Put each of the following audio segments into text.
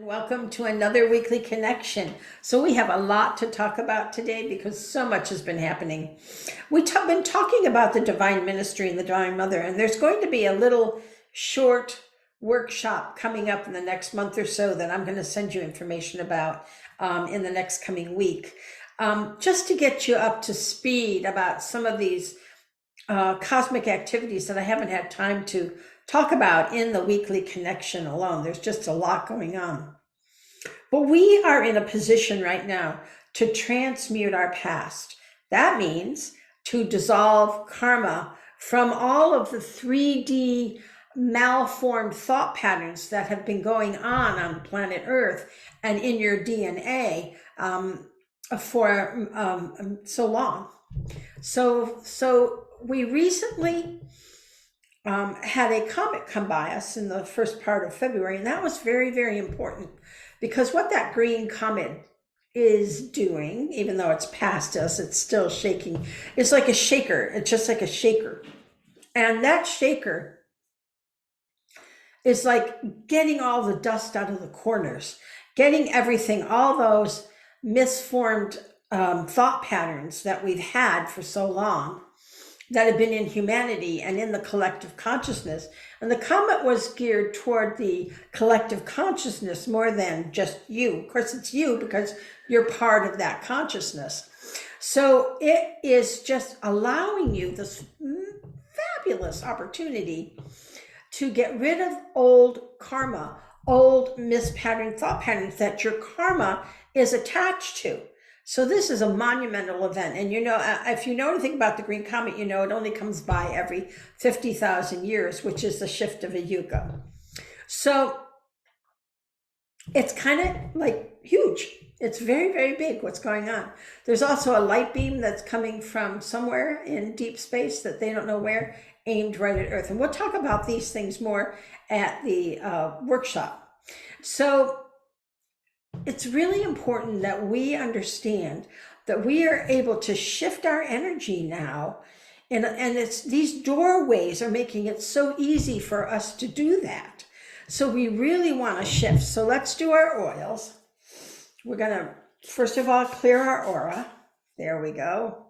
welcome to another weekly connection. So we have a lot to talk about today because so much has been happening. We've been talking about the Divine Ministry and the Divine Mother, and there's going to be a little short workshop coming up in the next month or so that I'm going to send you information about in the next coming week, just to get you up to speed about some of these cosmic activities that I haven't had time to talk about in the weekly connection alone. There's just a lot going on. But we are in a position right now to transmute our past. That means to dissolve karma from all of the 3D malformed thought patterns that have been going on planet Earth and in your DNA for so long. So we recently had a comet come by us in the first part of February, and that was very, very important because what that green comet is doing, even though it's past us, it's still shaking. It's like a shaker. It's just like a shaker. And that shaker is like getting all the dust out of the corners, getting everything, all those misformed thought patterns that we've had for so long that have been in humanity and in the collective consciousness. And the comet was geared toward the collective consciousness more than just you. Of course, it's you because you're part of that consciousness. So it is just allowing you this fabulous opportunity to get rid of old karma, old mispatterned thought patterns that your karma is attached to. So this is a monumental event. And you know, if you know anything about the green comet, you know it only comes by every 50,000 years, which is the shift of a yuga. So it's kind of like huge. It's very, very big what's going on. There's also a light beam that's coming from somewhere in deep space that they don't know where, aimed right at Earth. And we'll talk about these things more at the workshop. So it's really important that we understand that we are able to shift our energy now. And it's these doorways are making it so easy for us to do that. So we really want to shift. So let's do our oils. We're going to, first of all, clear our aura. There we go.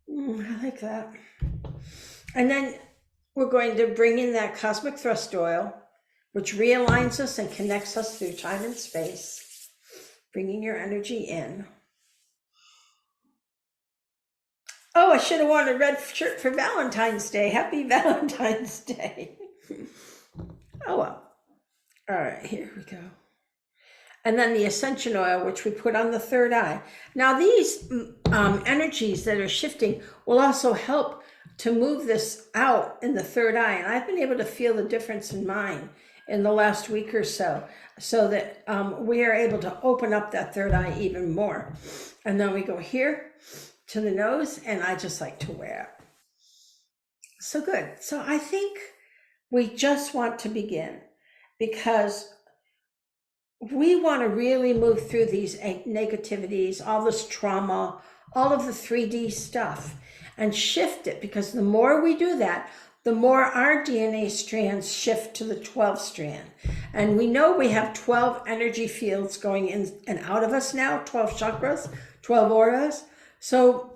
I like that. And then we're going to bring in that cosmic thrust oil, which realigns us and connects us through time and space, bringing your energy in. Oh, I should have worn a red shirt for Valentine's Day. Happy Valentine's Day. Oh, well. All right, here we go. And then the ascension oil, which we put on the third eye. Now, these energies that are shifting will also help to move this out in the third eye. And I've been able to feel the difference in mine in the last week or so that we are able to open up that third eye even more. And then we go here to the nose, and I just like to wear it. So good. So I think we just want to begin because we want to really move through these negativities, all this trauma, all of the 3D stuff, and shift it, because the more we do that, the more our DNA strands shift to the 12 strand. And we know we have 12 energy fields going in and out of us now, 12 chakras, 12 auras. So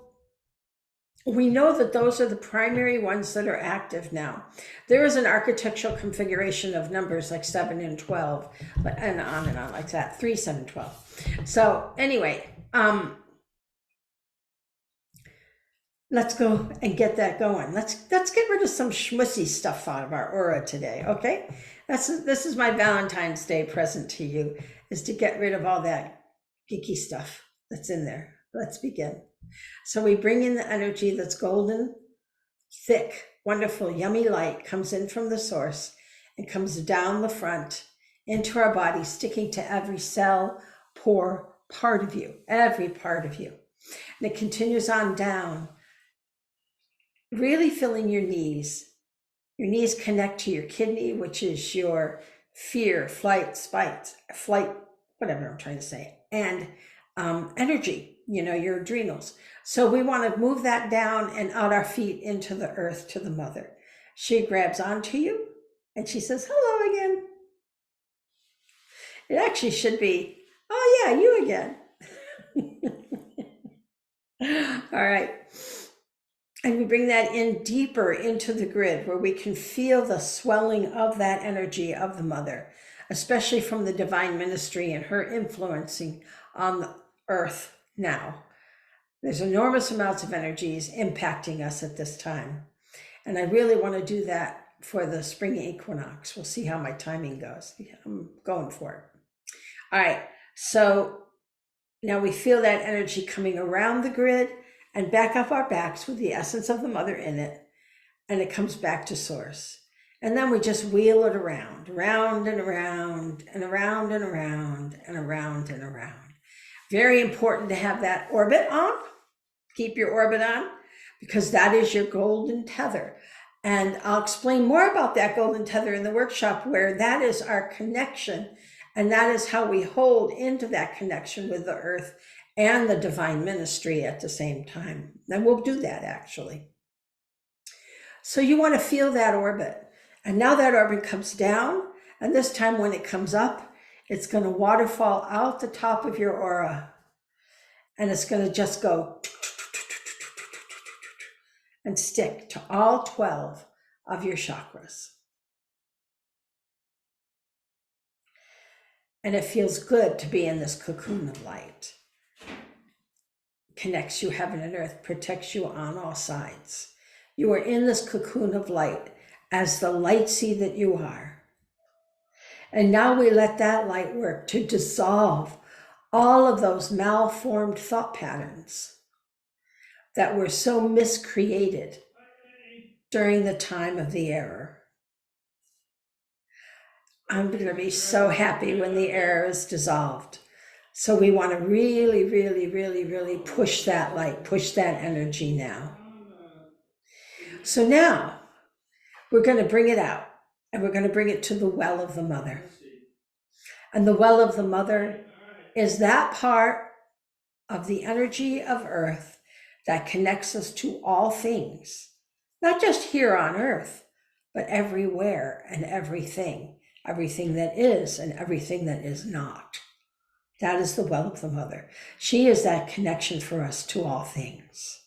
we know that those are the primary ones that are active now. There is an architectural configuration of numbers like 7 and 12, and on like that, 3, 7, 12. So anyway, let's go and get that going. Let's get rid of some schmussy stuff out of our aura today, okay? This is my Valentine's Day present to you, is to get rid of all that geeky stuff that's in there. Let's begin. So we bring in the energy that's golden, thick, wonderful, yummy light comes in from the source and comes down the front into our body, sticking to every cell, pore, part of you, every part of you. And it continues on down, really filling your knees. Your knees connect to your kidney, which is your fear, flight, whatever I'm trying to say, and energy, your adrenals. So we want to move that down and out our feet into the earth to the mother. She grabs onto you and she says, hello again. It actually should be, oh yeah, you again. All right. And we bring that in deeper into the grid where we can feel the swelling of that energy of the mother, especially from the divine ministry and her influencing on the earth now. There's enormous amounts of energies impacting us at this time. And I really want to do that for the spring equinox. We'll see how my timing goes. I'm going for it. All right. So now we feel that energy coming around the grid and back up our backs with the essence of the mother in it. And it comes back to source. And then we just wheel it around and around and around and around and around and around. Very important to have that orbit on. Keep your orbit on, because that is your golden tether. And I'll explain more about that golden tether in the workshop, where that is our connection. And that is how we hold into that connection with the earth and the divine ministry at the same time. And we'll do that actually. So you want to feel that orbit. And now that orbit comes down. And this time when it comes up, it's going to waterfall out the top of your aura. And it's going to just go and stick to all 12 of your chakras. And it feels good to be in this cocoon of light. Connects you heaven and earth, protects you on all sides. You are in this cocoon of light as the light seed that you are. And now we let that light work to dissolve all of those malformed thought patterns that were so miscreated during the time of the error. I'm going to be so happy when the error is dissolved. So we want to really, really, really, really push that light, push that energy now. So now we're going to bring it out, and we're going to bring it to the well of the mother. And the well of the mother is that part of the energy of earth that connects us to all things, not just here on earth, but everywhere and everything that is and everything that is not. That is the well of the mother. She is that connection for us to all things.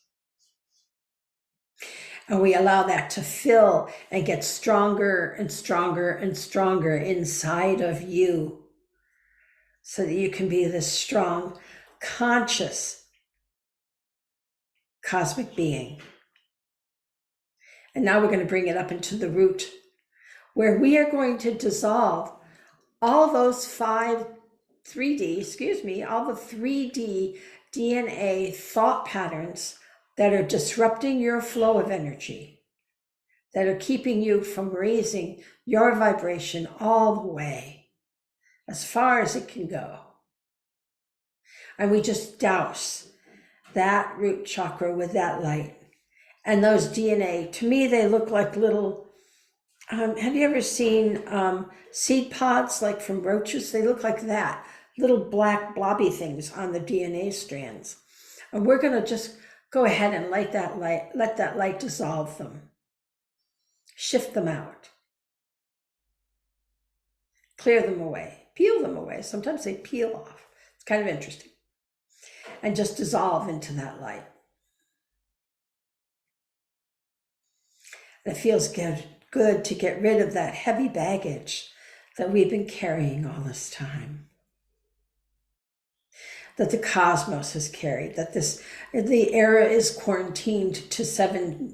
And we allow that to fill and get stronger and stronger and stronger inside of you, so that you can be this strong, conscious, cosmic being. And now we're going to bring it up into the root, where we are going to dissolve all those all the 3D DNA thought patterns that are disrupting your flow of energy, that are keeping you from raising your vibration all the way, as far as it can go. And we just douse that root chakra with that light. And those DNA, to me, they look like little, have you ever seen seed pods, like from roaches? They look like that, little black blobby things on the DNA strands. And we're going to just go ahead and let that light dissolve them. Shift them out. Clear them away. Peel them away. Sometimes they peel off. It's kind of interesting. And just dissolve into that light. It feels good to get rid of that heavy baggage that we've been carrying all this time, that the cosmos has carried, that the era is quarantined to 7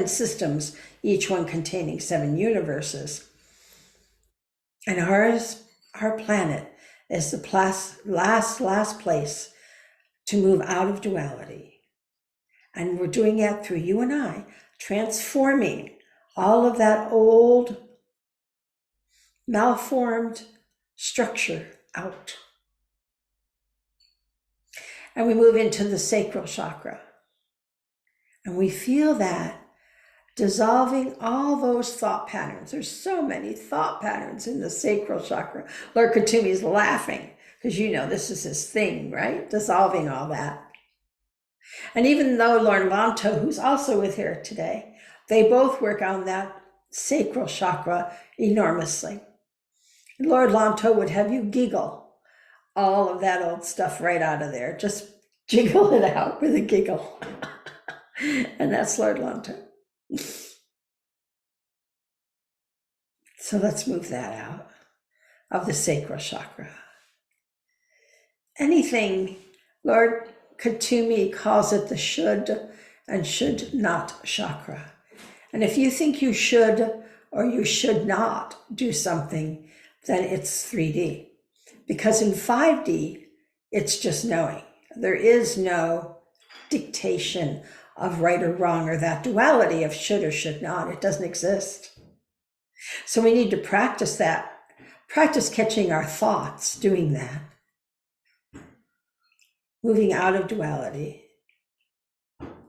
systems, each one containing 7 universes. And our planet is the last place to move out of duality. And we're doing that through you and I, transforming all of that old, malformed structure out. And we move into the sacral chakra. And we feel that dissolving all those thought patterns. There's so many thought patterns in the sacral chakra. Lord Kutumi's laughing, because this is his thing, right? Dissolving all that. And even though Lord Lanto, who's also with here today, they both work on that sacral chakra enormously. Lord Lanto would have you giggle all of that old stuff right out of there. Just jiggle it out with a giggle. And that's Lord Lanto. So let's move that out of the sacral chakra. Anything, Lord Katumi calls it the should and should not chakra. And if you think you should or you should not do something, then it's 3D. Because in 5D, it's just knowing. There is no dictation of right or wrong or that duality of should or should not. It doesn't exist. So we need to practice that. Practice catching our thoughts, doing that. Moving out of duality.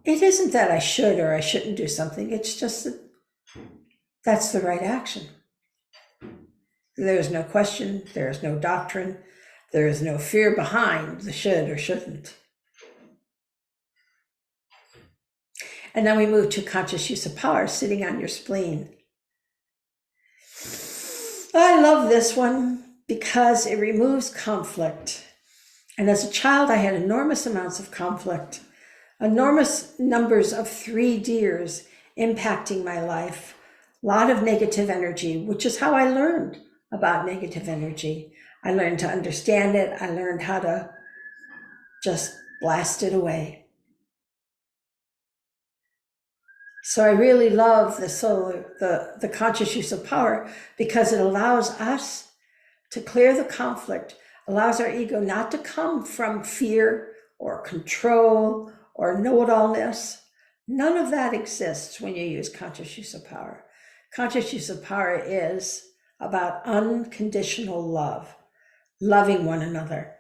It isn't that I should or I shouldn't do something. It's just that that's the right action. There is no question. There is no doctrine. There is no fear behind the should or shouldn't. And then we move to conscious use of power, sitting on your spleen. I love this one because it removes conflict. And as a child, I had enormous amounts of conflict, enormous numbers of 3Ders impacting my life, a lot of negative energy, which is how I learned about negative energy. I learned to understand it. I learned how to just blast it away. So I really love the conscious use of power because it allows us to clear the conflict, allows our ego not to come from fear or control or know-it-allness. None of that exists when you use conscious use of power. Conscious use of power is about unconditional love, loving one another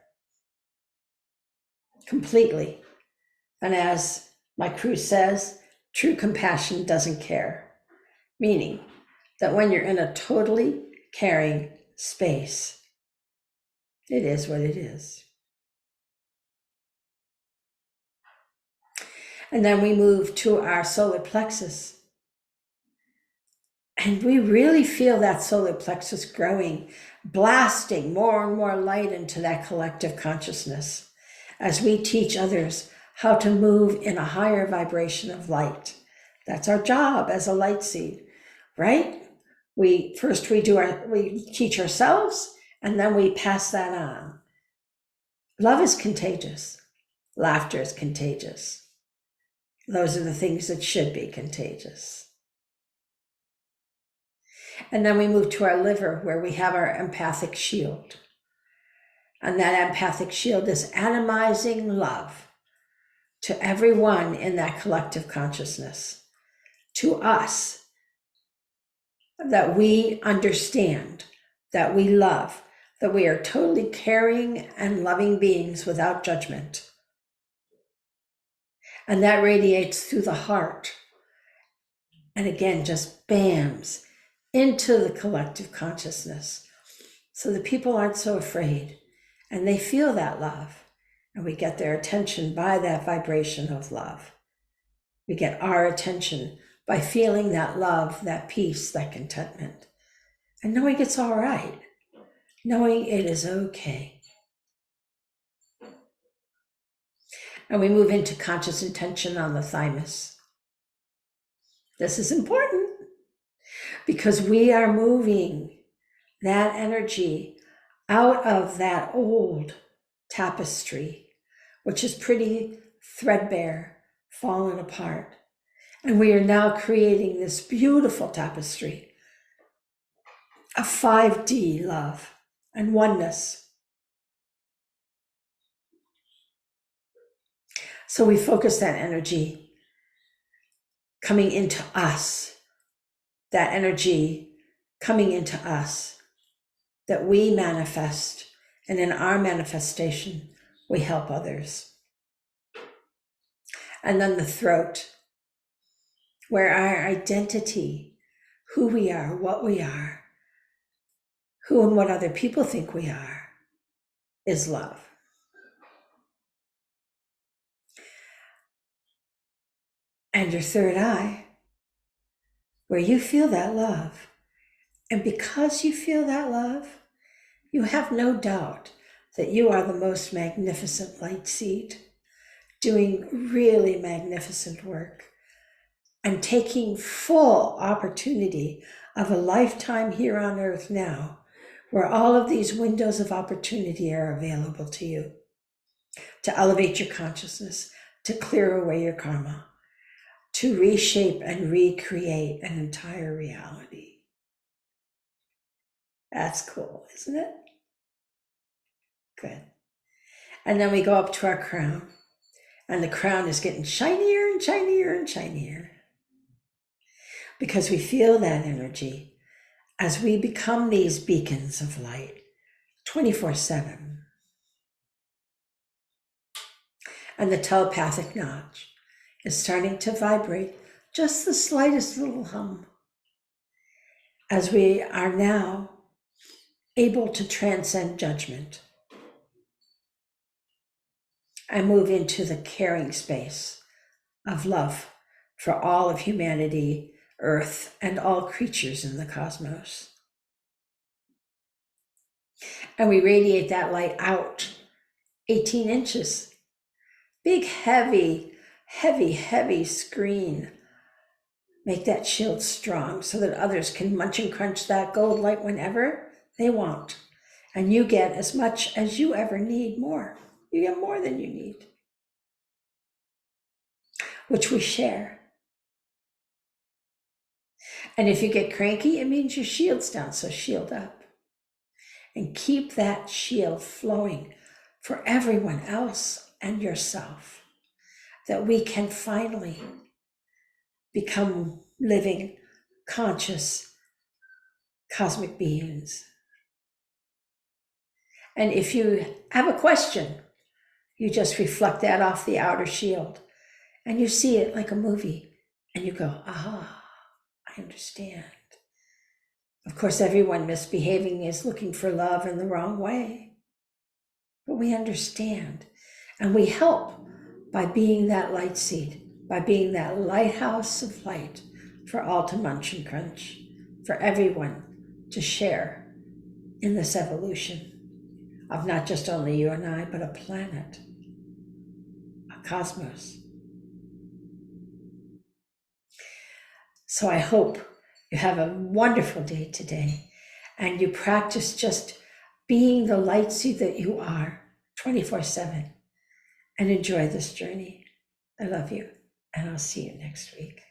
completely. And as my crew says, true compassion doesn't care, meaning that when you're in a totally caring space, it is what it is. And then we move to our solar plexus. And we really feel that solar plexus growing, blasting more and more light into that collective consciousness as we teach others how to move in a higher vibration of light. That's our job as a light seed, right? We teach ourselves and then we pass that on. Love is contagious. Laughter is contagious. Those are the things that should be contagious. And then we move to our liver where we have our empathic shield. And that empathic shield is atomizing love to everyone in that collective consciousness, to us, that we understand, that we love, that we are totally caring and loving beings without judgment. And that radiates through the heart. And again, just bams into the collective consciousness. So the people aren't so afraid and they feel that love. And we get their attention by that vibration of love. We get our attention by feeling that love, that peace, that contentment. And knowing it's all right. Knowing it is okay. And we move into conscious intention on the thymus. This is important because we are moving that energy out of that old tapestry, which is pretty threadbare, fallen apart. And we are now creating this beautiful tapestry of 5D love and oneness. So we focus that energy coming into us, that energy coming into us, that we manifest, and in our manifestation, we help others. And then the throat, where our identity, who we are, what we are, who and what other people think we are, is love. And your third eye, where you feel that love. And because you feel that love, you have no doubt that you are the most magnificent light seed, doing really magnificent work and taking full opportunity of a lifetime here on earth now, where all of these windows of opportunity are available to you to elevate your consciousness, to clear away your karma, to reshape and recreate an entire reality. That's cool, isn't it? Good. And then we go up to our crown, and the crown is getting shinier and shinier and shinier because we feel that energy as we become these beacons of light 24/7. And the telepathic notch is starting to vibrate just the slightest little hum as we are now able to transcend judgment and move into the caring space of love for all of humanity, Earth, and all creatures in the cosmos. And we radiate that light out 18 inches. Big, heavy, heavy, heavy screen. Make that shield strong so that others can munch and crunch that gold light whenever they want. And you get as much as you ever need more. You get more than you need, which we share. And if you get cranky, it means your shield's down, so shield up. And keep that shield flowing for everyone else and yourself, that we can finally become living, conscious, cosmic beings. And if you have a question, you just reflect that off the outer shield and you see it like a movie and you go, ah, I understand. Of course, everyone misbehaving is looking for love in the wrong way, but we understand and we help by being that light seed, by being that lighthouse of light for all to munch and crunch, for everyone to share in this evolution of not just only you and I, but a planet, a cosmos. So I hope you have a wonderful day today and you practice just being the light seed that you are 24/7 and enjoy this journey. I love you and I'll see you next week.